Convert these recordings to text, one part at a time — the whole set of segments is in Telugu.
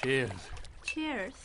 Cheers. Cheers.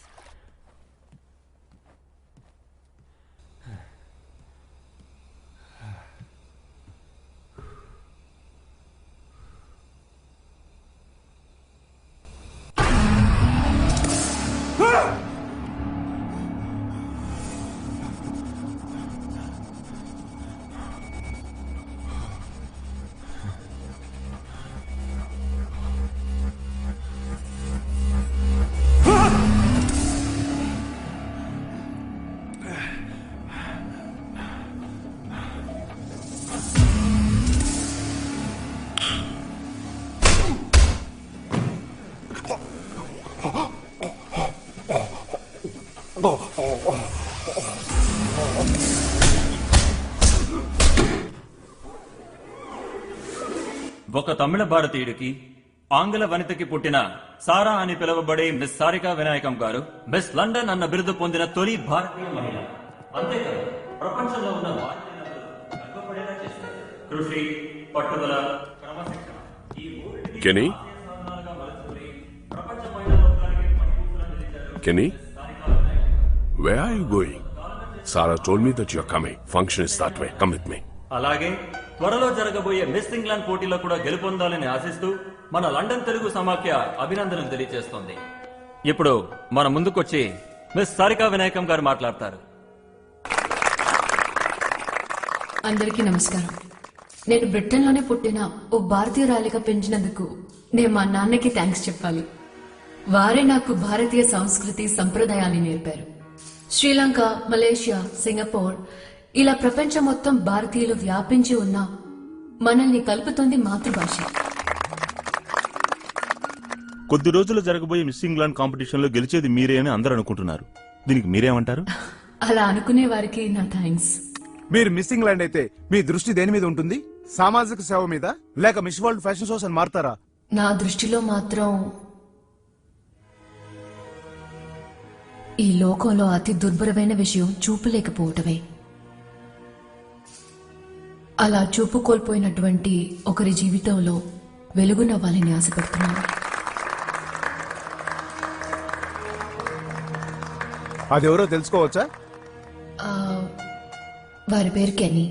ఒక తమిళ భారతీయుడికి ఆంగ్ల వనితకి పుట్టిన సారా అని పిలువబడే మిస్ సారికా వినాయకం గారు మిస్ లండన్ అన్న బిరుదు పొందిన తొలి భారతీయ మహిళ. అంతేకాదు ప్రపంచంలో ఉన్న గర్వపడేలా చేశారు. కృషి, పట్టుదల, క్రమశిక్షణ ఈ Kenny? Kenny? Where are you going? Sarah told me that you're coming. Function is that way. Come with me. అలాగే త్వరలో జరగబోయే మిస్ ఇంగ్లాండ్ పోటీలో కూడా గెలుపొందాలని ఆశిస్తూ మన లండన్ తెలుగు సమాఖ్య అభినందనలు తెలియజేస్తోంది. ఇప్పుడు మన ముందుకొచ్చి మిస్ సారికా వినాయకం గారు మాట్లాడతారు. అందరికీ నమస్కారం. నేను బ్రిటన్ లోనే పుట్టిన ఓ భారతీయురాలిగా పెంచినందుకు నేను మా నాన్నకి థ్యాంక్స్ చెప్పాలి. వారే నాకు భారతీయ సంస్కృతి సంప్రదాయాలు నేర్పారు. శ్రీలంక, మలేషియా, సింగపూర్ ఇలా ప్రపంచం మొత్తం భారతీయులు వ్యాపించి ఉన్న మనల్ని కలుపుతోంది మాతృభాష. కొద్ది రోజులు జరగబోయే మిస్ ఇంగ్లాండ్ కాంపిటీషన్ లో గెలిచేది మీరే అని అందరూ అనుకుంటున్నారు. దీనికి మీరేమంటారు? అలా అనుకునే వారికి నా థ్యాంక్స్. మీరు మిస్ ఇంగ్లాండ్ అయితే మీ దృష్టి దేని మీద ఉంటుంది? సామాజిక సేవ మీద, లేక మిస్ వరల్డ్ ఫ్యాషన్ షోస్ అని మారుతారా? నా దృష్టిలో మాత్రం ఈ లోకంలో అతి దుర్భరమైన విషయం చూపలేకపోవటమే. అలా చూపు కోల్పోయినటువంటి ఒకరి జీవితంలో వెలుగునవ్వాలని ఆశపడుతున్నాను. అదెవరో తెలుసుకోవచ్చా? వారి పేరు కెనీ.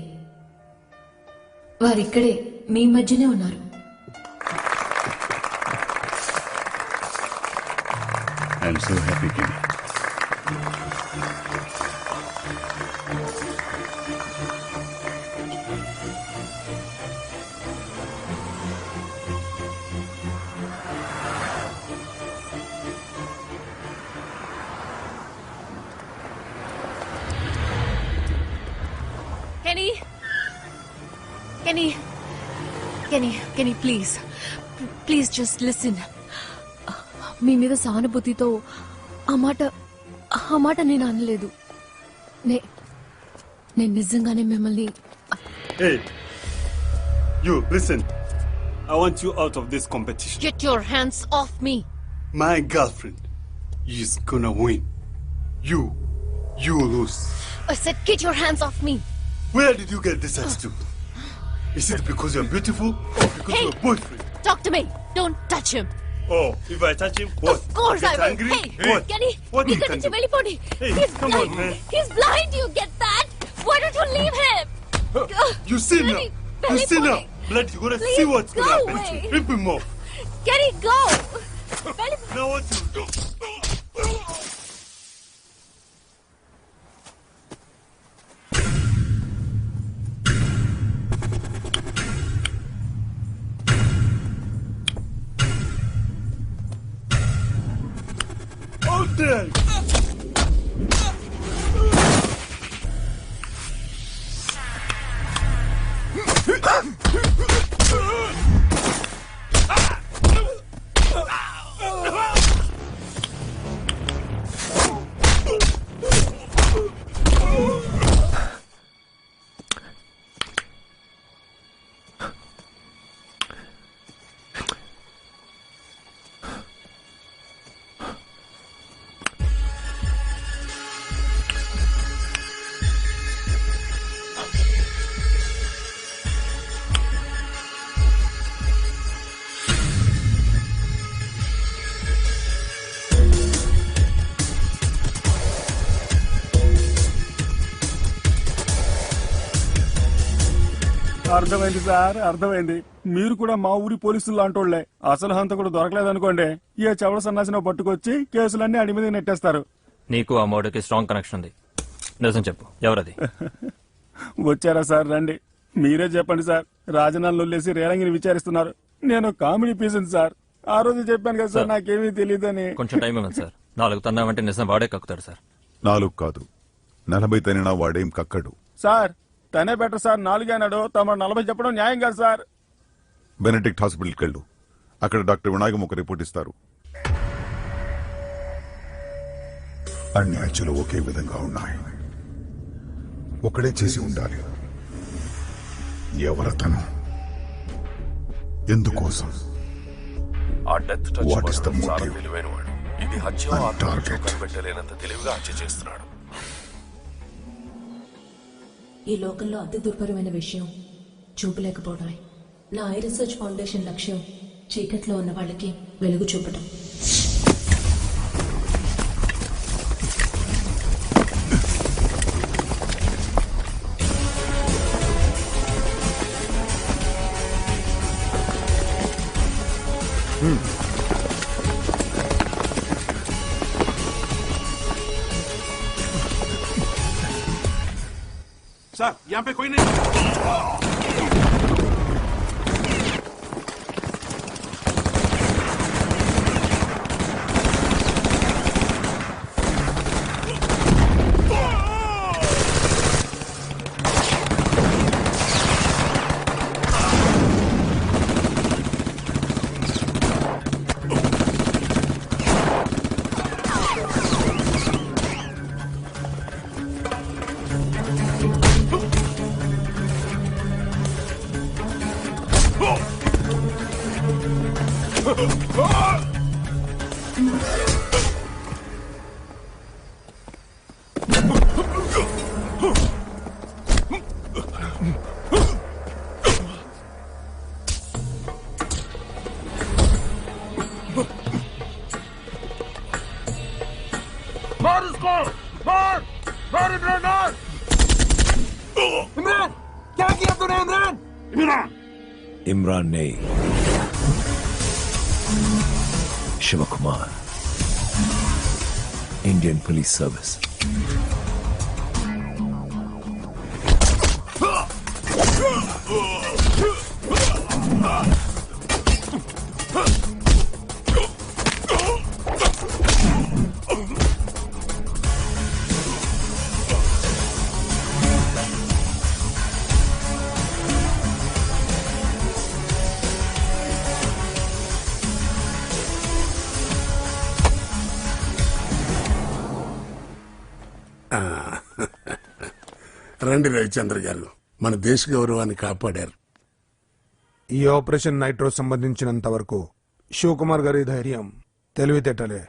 వారిక్కడే మీ మధ్యనే ఉన్నారు. I'm so happy, Kenny. Kenny! Kenny! Kenny, Kenny, please. Please just listen. మీ మీద సానుభూతితో ఆ మాట నేను అనలేదు. నేను నిజంగానే మిమ్మల్ని... Hey, you listen. I want you out of this competition. Get your hands off me. My girlfriend is gonna win. You lose. I said get your hands off me. Where did you get this attitude? Is it because you're beautiful or because Hey, you're a boyfriend? Talk to me. Don't touch him. Oh, if I touch him, what? Of course Get I will. angry? Hey, What? Kenny, What you ఇక్కడ can నుంచి do? వెళ్ళిపోండి. Hey, He's come blind. on, man. He's blind. You get that? Why don't you leave him? You see now. Kenny, You see now. వెళ్ళిపోండి. Blood, you're gonna Please see what's gonna go happen to away. you. Rip him off. Kenny, go. Now what you do? Out there! అర్థమైంది సార్, అర్థమైంది. మీరు కూడా మా ఊరి పోలీసులు లాంటోళ్లే. అసలు హంతకుడు దొరకలేదనుకోండి, ఏ చెవడ సన్నాసిన పట్టుకొచ్చి కేసులన్నీ అడి మీద నెట్టేస్తారు. నీకు ఆ మోడీకి స్ట్రాంగ్ కనెక్షన్ ఉంది. నిజం చెప్పు, ఎవరది? వచ్చారా సార్? రండి, మీరే చెప్పండి సార్. రాజనాలు వదిలేసి రేలంగిని విచారిస్తున్నారు. నేను కామెడీ పీసుని సార్. ఆ రోజు చెప్పాను కదా సార్, నాకేమీ తెలియదని. కొంచెం టైం ఇవ్వండి సార్. 4 తన్నామంటే నిజం వాడే కక్కుతాడు సార్. 4 కాదు 40 తనినా వాడేం కక్కడు. సార్ తనే బెటర్ సార్. 4 అన్నాడు, తమ 40 చెప్పడం న్యాయం కాదు సార్. బెనెడిక్ట్ హాస్పిటల్కి వెళ్ళు. అక్కడ డాక్టర్ వినాయకం ఒక రిపోర్ట్ ఇస్తారు. అన్ని హత్యలు ఒకే విధంగా ఉన్నాయి. ఒకడే చేసి ఉండాలి. ఎవరతను? ఎందుకోసం? ఆ death touch What is the మాత్రం చాలా motive? తెలివైనవాడు. ఇది హత్య And ఆత్మహత్య target. కనిపెట్టలేనంత తెలివిగా హత్య చేస్తున్నాడు. ఈ లోకంలో అతి దుర్భరమైన విషయం చూపలేకపోవడమే. నా ఐ రీసెర్చ్ ఫౌండేషన్ లక్ష్యం చీకట్లో ఉన్న వాళ్ళకి వెలుగు చూపటం. सर यहाँ पे कोई नहीं। मार उसको, मार मार इमरान, मार। इमरान, क्या किया तूने? Imran, Imran Imran no, Shiv Kumar, Indian police service. రండి రవిచంద్ర గారు, మన దేశ గౌరవాన్ని కాపాడారు. ఈ ఆపరేషన్ నైట్రో సంబంధించినంత వరకు శివకుమార్ గారి ధైర్యం, తెలివితేటలే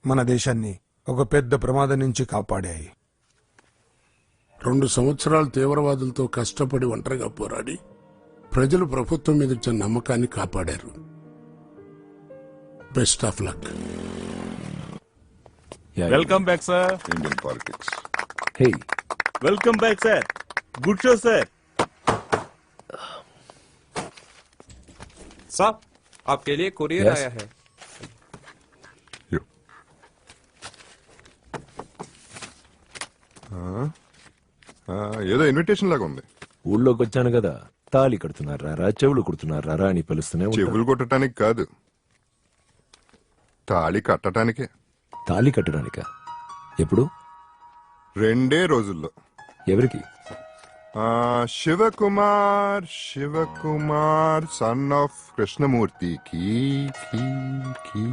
మన దేశాన్ని ఒక పెద్ద ప్రమాదం నుంచి కాపాడాయి. 2 సంవత్సరాలు తీవ్రవాదులతో కష్టపడి ఒంటరిగా పోరాడి ప్రజలు ప్రభుత్వం మీద ఇచ్చిన నమ్మకాన్ని కాపాడారు. Best of luck. Welcome back sir. Indian politics. Hey, welcome back sir. Good show sir. साहब, आपके लिए कुरियर Yes. आया है. ఏదో ఇన్విటేషన్ లాగా ఉంది. ఊళ్ళోకి వచ్చాను కదా, తాళి కడుతున్నారా, చెవులు కుడుతున్నారా అని పిలుస్తూనే ఉంటారు. చెవులు కొట్టడానికి కాదు, తాళి కట్టడానికే. తాళి కట్టడానికా? ఎప్పుడు? 2 రోజుల్లో. ఎవరికి? Shivakumar, Shivakumar son of Krishnamurthy. కీ కీ కీ